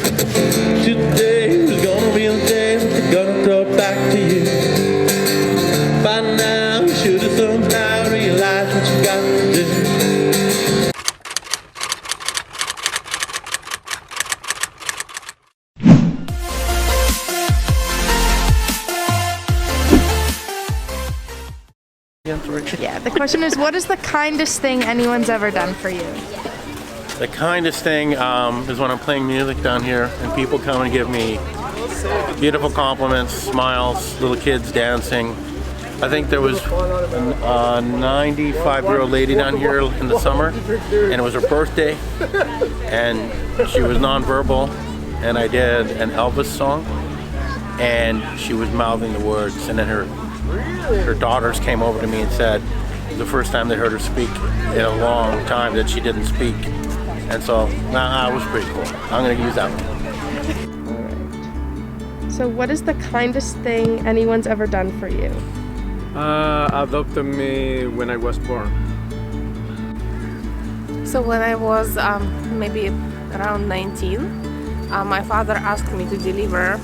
Today is gonna be the day that they're gonna throw it back to you. By now you should have somehow realized what you got to do. Yeah, the question is, what is the kindest thing anyone's ever done for you? The kindest thing is when I'm playing music down here and people come and give me beautiful compliments, smiles, little kids dancing. I think there was a 95-year-old lady down here in the summer, and it was her birthday, and she was nonverbal, and I did an Elvis song, and she was mouthing the words, and then her daughters came over to me and said the first time they heard her speak in a long time that she didn't speak. And so, it was pretty cool. I'm going to use that one. So what is the kindest thing anyone's ever done for you? Adopted me when I was born. So when I was maybe around 19, my father asked me to deliver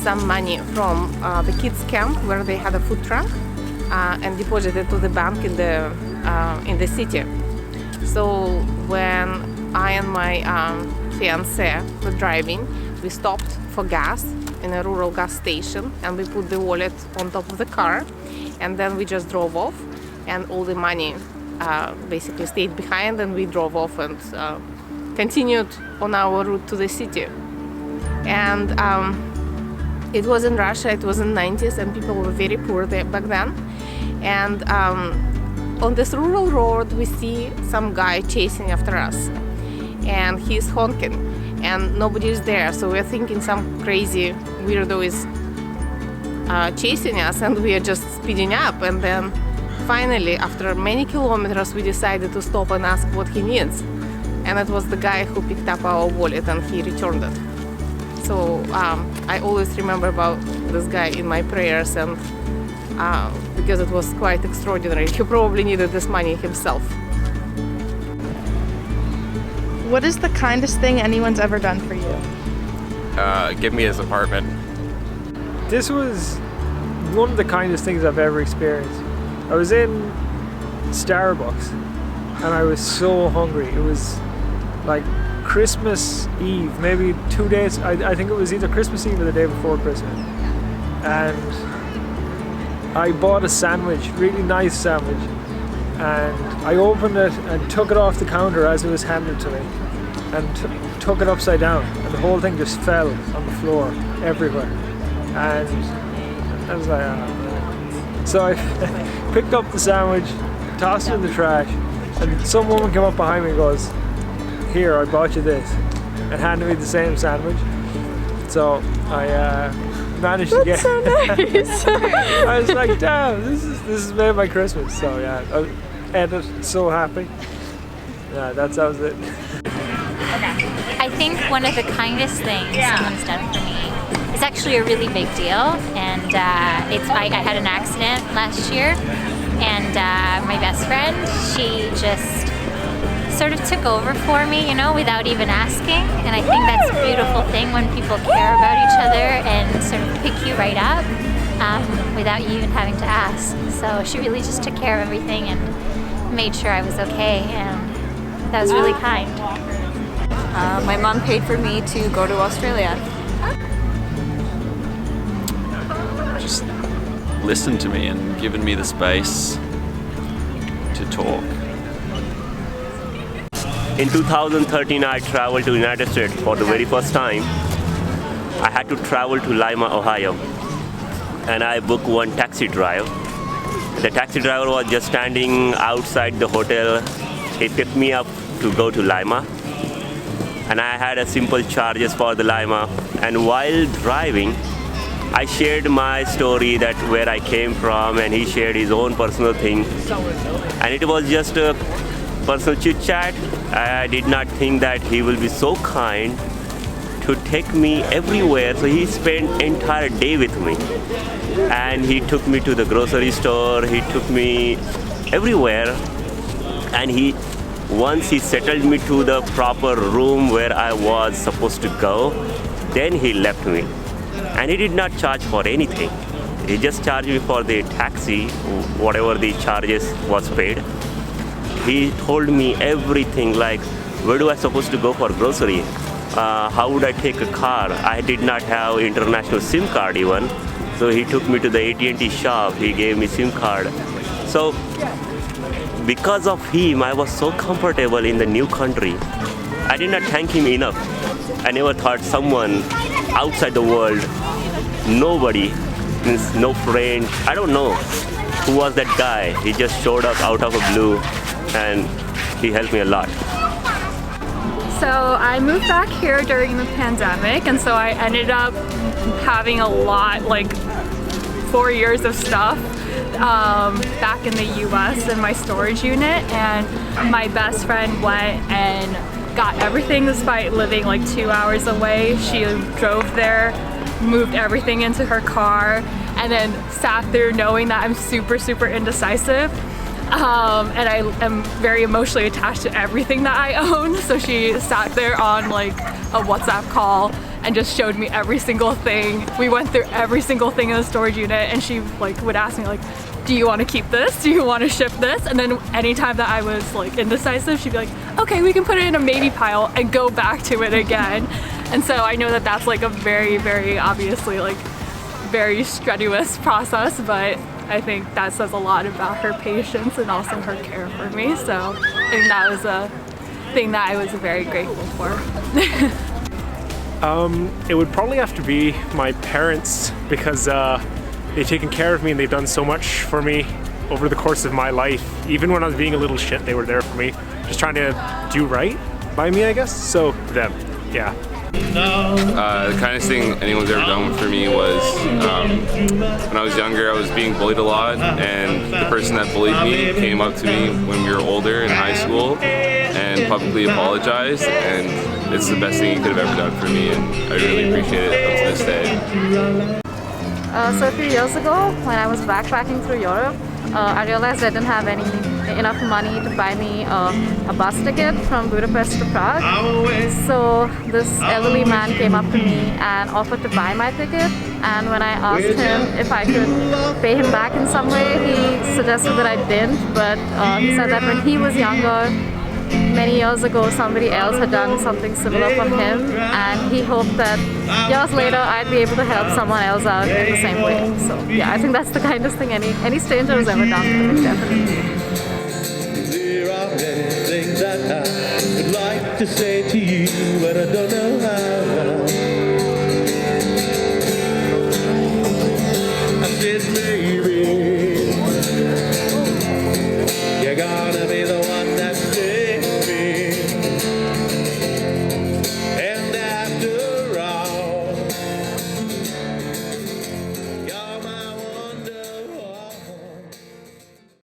some money from the kids camp where they had a food truck and deposit it to the bank in the city. So when I and my fiancé were driving, we stopped for gas in a rural gas station, and we put the wallet on top of the car, and then we just drove off, and all the money basically stayed behind, and we drove off and continued on our route to the city. And it was in Russia, it was in the 90s, and people were very poor back then. And on this rural road, we see some guy chasing after us, and he's honking, and nobody is there. So we're thinking some crazy weirdo is chasing us, and we are just speeding up. And then finally, after many kilometers, we decided to stop and ask what he needs. And it was the guy who picked up our wallet, and he returned it. So I always remember about this guy in my prayers, and because it was quite extraordinary. He probably needed this money himself. What is the kindest thing anyone's ever done for you? Give me his apartment. This was one of the kindest things I've ever experienced. I was in Starbucks and I was so hungry. It was like Christmas Eve, maybe 2 days. I think it was either Christmas Eve or the day before Christmas. And I bought a sandwich, really nice sandwich, and I opened it and took it off the counter as it was handed to me, and took it upside down, and the whole thing just fell on the floor everywhere. And I was like, oh. So I picked up the sandwich, tossed it in the trash, and some woman came up behind me and goes, "Here, I bought you this," and handed me the same sandwich. So I managed to get. So nice. I was like, damn, this is made my Christmas. So yeah, I ended so happy. Yeah, that was it. I think one of the kindest things someone's done for me is actually a really big deal, and I had an accident last year, and my best friend, she just sort of took over for me, without even asking. And I think that's a beautiful thing when people care about each other and sort of pick you right up without you even having to ask. So she really just took care of everything and made sure I was okay, and that was really kind. My mom paid for me to go to Australia. Just listened to me and given me the space to talk. In 2013, I traveled to the United States for the very first time. I had to travel to Lima, Ohio, and I booked one taxi drive. The taxi driver was just standing outside the hotel. He picked me up to go to Lima, and I had a simple charges for the Lima. And while driving, I shared my story, that where I came from, and he shared his own personal thing. And it was just a personal chit chat. I did not think that he will be so kind to take me everywhere. So he spent entire day with me, and he took me to the grocery store. He took me everywhere, and he Once he settled me to the proper room where I was supposed to go, then he left me. And he did not charge for anything. He just charged me for the taxi, whatever the charges was paid. He told me everything, like where do I supposed to go for grocery? How would I take a car? I did not have international SIM card even. So he took me to the AT&T shop. He gave me SIM card. So because of him, I was so comfortable in the new country. I did not thank him enough. I never thought someone outside the world, nobody, means no friend, I don't know who was that guy. He just showed up out of the blue and he helped me a lot. So I moved back here during the pandemic, and so I ended up having a lot, like 4 years of stuff back in the US in my storage unit, and my best friend went and got everything despite living like 2 hours away. She drove there, moved everything into her car, and then sat there knowing that I'm super indecisive. And I am very emotionally attached to everything that I own. So she sat there on like a WhatsApp call and just showed me every single thing. We went through every single thing in the storage unit, and she like would ask me like, do you want to keep this? Do you want to ship this? And then anytime that I was like indecisive, she'd be like, okay, we can put it in a maybe pile and go back to it again. And so I know that that's like a very obviously like very strenuous process, but I think that says a lot about her patience and also her care for me. So I think that was a thing that I was very grateful for. It would probably have to be my parents, because they've taken care of me and they've done so much for me over the course of my life. Even when I was being a little shit, they were there for me, just trying to do right by me, I guess. So them, yeah. The kindest thing anyone's ever done for me was when I was younger, I was being bullied a lot, and the person that bullied me came up to me when we were older in high school and publicly apologized, and it's the best thing he could have ever done for me, and I really appreciate it up to this day. So a few years ago, when I was backpacking through Europe, I realized I didn't have enough money to buy me a bus ticket from Budapest to Prague. So this elderly man came up to me and offered to buy my ticket, and when I asked him if I could pay him back in some way, he suggested that I didn't, but he said that when he was younger, many years ago, somebody else had done something similar for him, and he hoped that years later I'd be able to help someone else out in the same way. So yeah, I think that's the kindest thing any stranger has ever done for me, definitely. There are many things that I would like to say to you, but I don't know how. I said, maybe